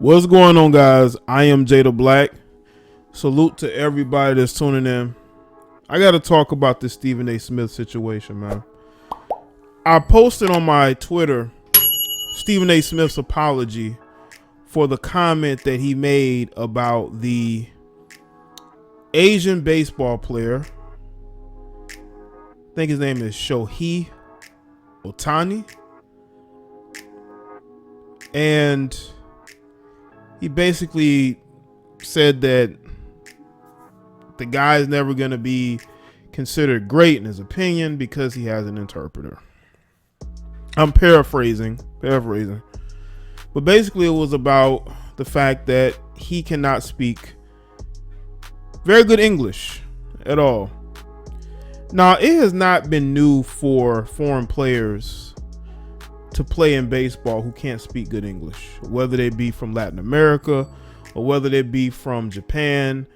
What's going on, guys? I am Jay Black. Salute to everybody that's tuning in. I got to talk about this Stephen A. Smith situation, man. I posted on my Twitter Stephen A. Smith's apology for the comment that he made about the Asian baseball player. I think his name is Shohei Ohtani. And he basically said that the guy is never going to be considered great in his opinion because he has an interpreter. I'm paraphrasing. But basically it was about the fact that he cannot speak very good English at all. Now, it has not been new for foreign players to play in baseball who can't speak good English, whether they be from Latin America or whether they be from Japan.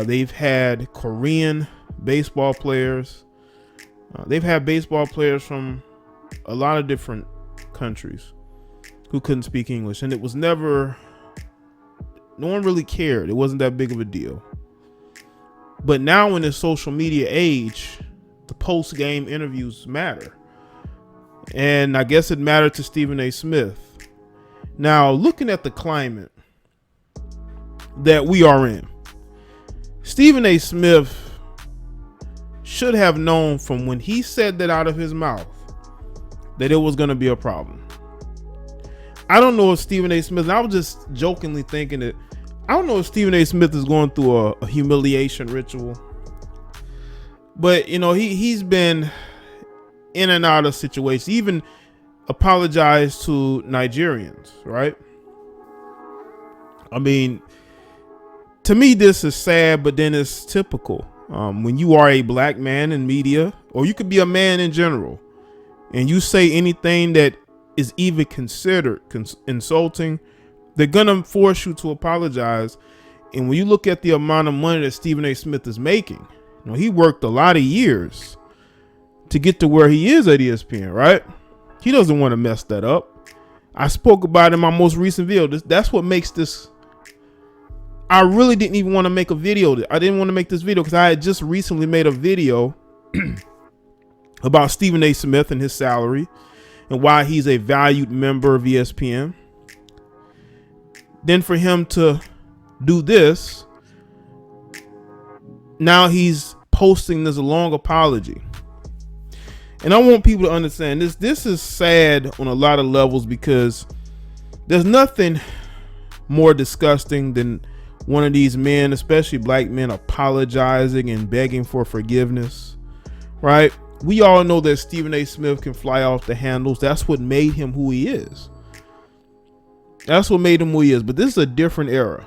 They've had Korean baseball players. They've had baseball players from a lot of different countries who couldn't speak English, and it was never, no one really cared. It wasn't that big of a deal. But now in this social media age, the post-game interviews matter. And I guess it mattered to Stephen A. Smith. Now, looking at the climate that we are in, Stephen A. Smith should have known from when he said that out of his mouth that it was going to be a problem. I don't know if Stephen A. Smith, and I was just jokingly thinking that, I don't know if Stephen A. Smith is going through a humiliation ritual. But, you know, he's been in and out of situations, even apologized to Nigerians, right? I mean, to me, this is sad, but then it's typical. When you are a black man in media, or you could be a man in general, and you say anything that is even considered insulting, they're gonna force you to apologize. And when you look at the amount of money that Stephen A. Smith is making, you know, he worked a lot of years to get to where he is at ESPN, right? He doesn't want to mess that up. I spoke about it in my most recent video. That's what makes this. I really didn't even want to make a video. I didn't want to make this video because I had just recently made a video about Stephen A. Smith and his salary and why he's a valued member of ESPN. Then for him to do this, now he's posting this long apology. And I want people to understand this. This is sad on a lot of levels because there's nothing more disgusting than one of these men, especially black men, apologizing and begging for forgiveness, right? We all know that Stephen A. Smith can fly off the handles. That's what made him who he is. That's what made him who he is. But this is a different era.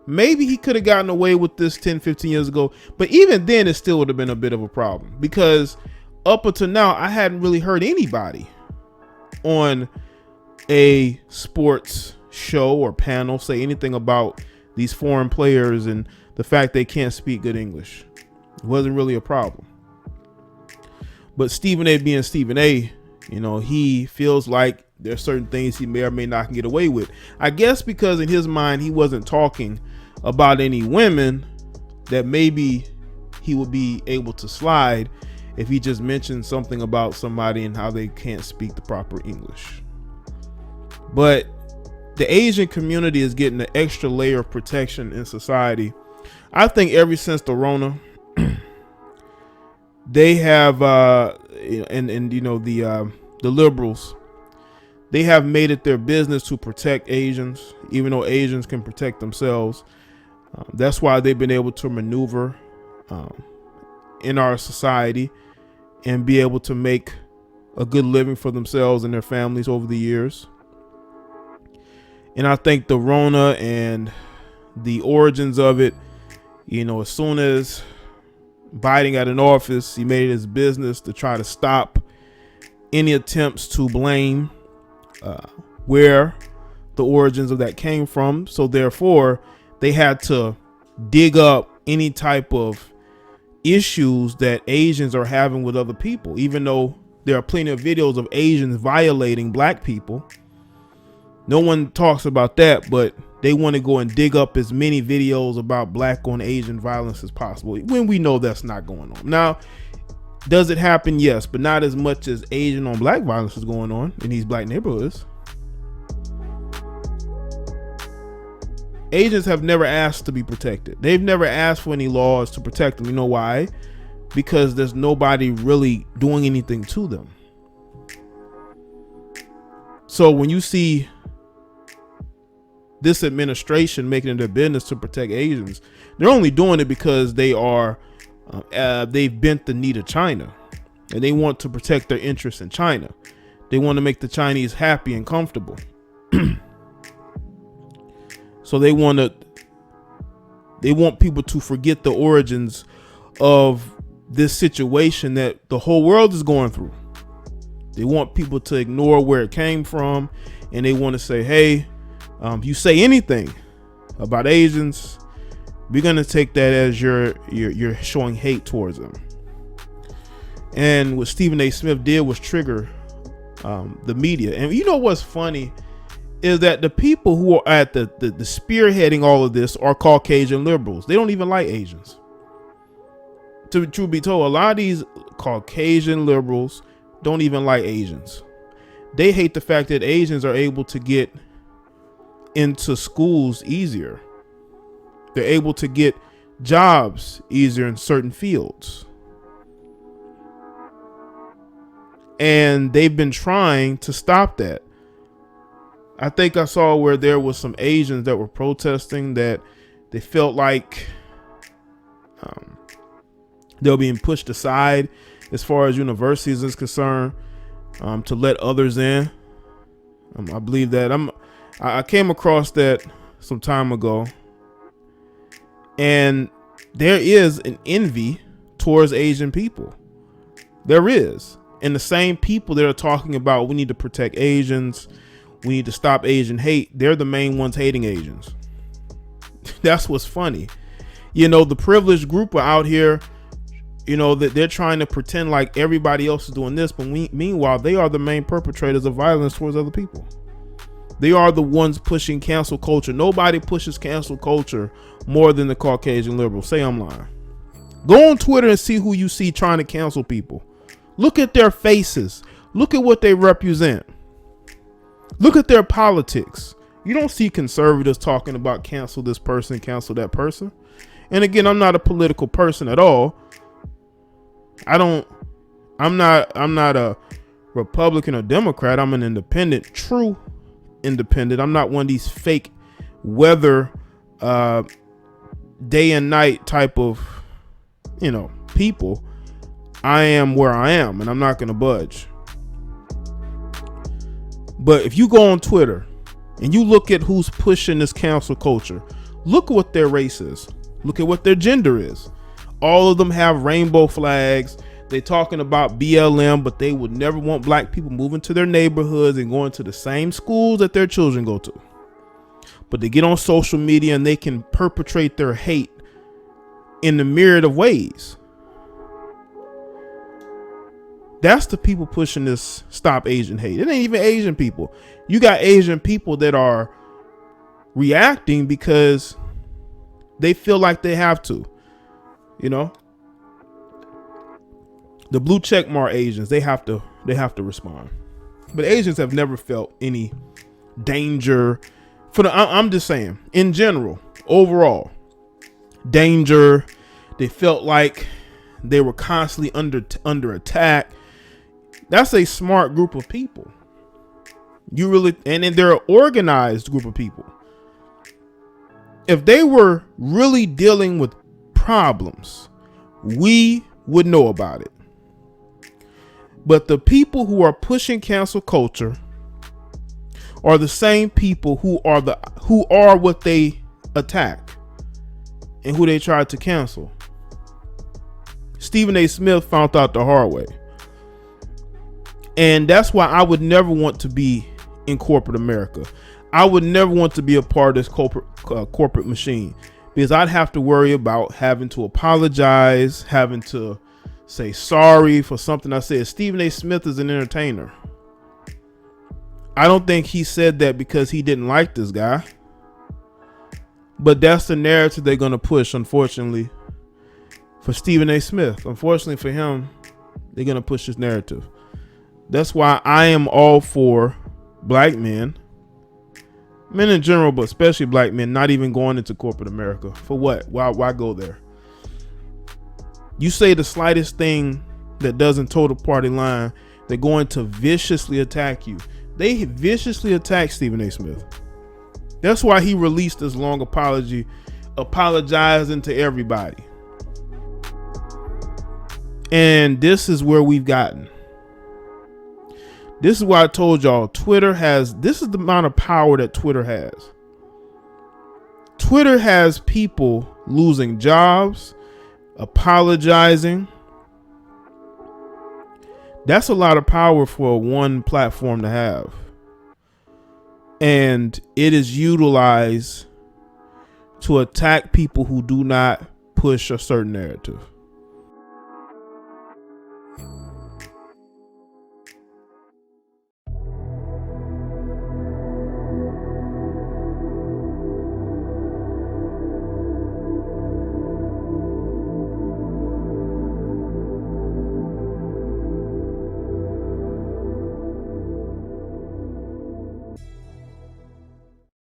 Maybe he could have gotten away with this 10, 15 years ago. But even then, it still would have been a bit of a problem because up until now, I hadn't really heard anybody on a sports show or panel say anything about these foreign players and the fact they can't speak good English. It wasn't really a problem. But Stephen A. being Stephen A., you know, he feels like there's certain things he may or may not can get away with. I guess because in his mind, he wasn't talking about any women that maybe he would be able to slide if he just mentioned something about somebody and how they can't speak the proper English. But the Asian community is getting an extra layer of protection in society. I think ever since the Rona, they have, and you know, the liberals, they have made it their business to protect Asians, even though Asians can protect themselves. That's why they've been able to maneuver in our society and be able to make a good living for themselves and their families over the years. And I think the Rona and the origins of it, you know, as soon as Biden got in office, he made it his business to try to stop any attempts to blame where the origins of that came from. So therefore, they had to dig up any type of issues that Asians are having with other people, even though there are plenty of videos of Asians violating black people. No one talks about that, but they want to go and dig up as many videos about black on Asian violence as possible, when we know that's not going on. Now, does it happen? Yes, but not as much as Asian on black violence is going on in these black neighborhoods. Asians have never asked to be protected. They've never asked for any laws to protect them. You know why? Because there's nobody really doing anything to them. So when you see this administration making it their business to protect Asians, they're only doing it because they are they've bent the knee to China, and they want to protect their interests in China. They want to make the Chinese happy and comfortable. So they want people to forget the origins of this situation that the whole world is going through. They want people to ignore where it came from, and they want to say, hey, if you say anything about Asians, we're going to take that as you're showing hate towards them. And what Stephen A. Smith did was trigger the media. And you know what's funny is that the people who are at the spearheading all of this are Caucasian liberals. They don't even like Asians. To truth be told, a lot of these Caucasian liberals don't even like Asians. They hate the fact that Asians are able to get into schools easier. They're able to get jobs easier in certain fields. And they've been trying to stop that. I think I saw where there was some Asians that were protesting that they felt like they're being pushed aside as far as universities is concerned, to let others in. I believe that I came across that some time ago, and there is an envy towards Asian people. There is. And the same people that are talking about we need to protect Asians, we need to stop Asian hate, they're the main ones hating Asians. That's what's funny. You know, the privileged group are out here, you know, that they're trying to pretend like everybody else is doing this, but meanwhile, they are the main perpetrators of violence towards other people. They are the ones pushing cancel culture. Nobody pushes cancel culture more than the Caucasian liberals. Say I'm lying. Go on Twitter and see who you see trying to cancel people. Look at their faces. Look at what they represent. Look at their politics. You don't see conservatives talking about cancel this person, cancel that person. And again, I'm not a political person at all. I'm not a Republican or Democrat. I'm an independent, true independent. I'm not one of these fake weather day and night type of, you know, people. I am where I am, and I'm not going to budge. But if you go on Twitter and you look at who's pushing this cancel culture, look at what their race is. Look at what their gender is. All of them have rainbow flags. They're talking about BLM, but they would never want black people moving to their neighborhoods and going to the same schools that their children go to. But they get on social media and they can perpetrate their hate in the myriad of ways. That's the people pushing this stop Asian hate. It ain't even Asian people. You got Asian people that are reacting because they feel like they have to, you know. The blue check mark Asians, they have to respond. But Asians have never felt any danger I'm just saying, in general, overall, danger. They felt like they were constantly under attack. That's a smart group of people. And they're an organized group of people. If they were really dealing with problems, we would know about it. But the people who are pushing cancel culture are the same people who are what they attack and who they tried to cancel. Stephen A. Smith found out the hard way. And that's why I would never want to be in corporate America. I would never want to be a part of this corporate machine, because I'd have to worry about having to apologize, having to say sorry for something I said. Stephen A. Smith is an entertainer. I don't think he said that because he didn't like this guy. But that's the narrative they're going to push, unfortunately, for Stephen A. Smith. Unfortunately for him, they're going to push this narrative. That's why I am all for black men in general, but especially black men, not even going into corporate America. For what? Why go there? You say the slightest thing that doesn't toe the party line, they're going to viciously attack you. They viciously attacked Stephen A. Smith. That's why he released this long apology, apologizing to everybody. And this is where we've gotten. This is why I told y'all this is the amount of power that Twitter has. Twitter has people losing jobs, apologizing. That's a lot of power for one platform to have. And it is utilized to attack people who do not push a certain narrative.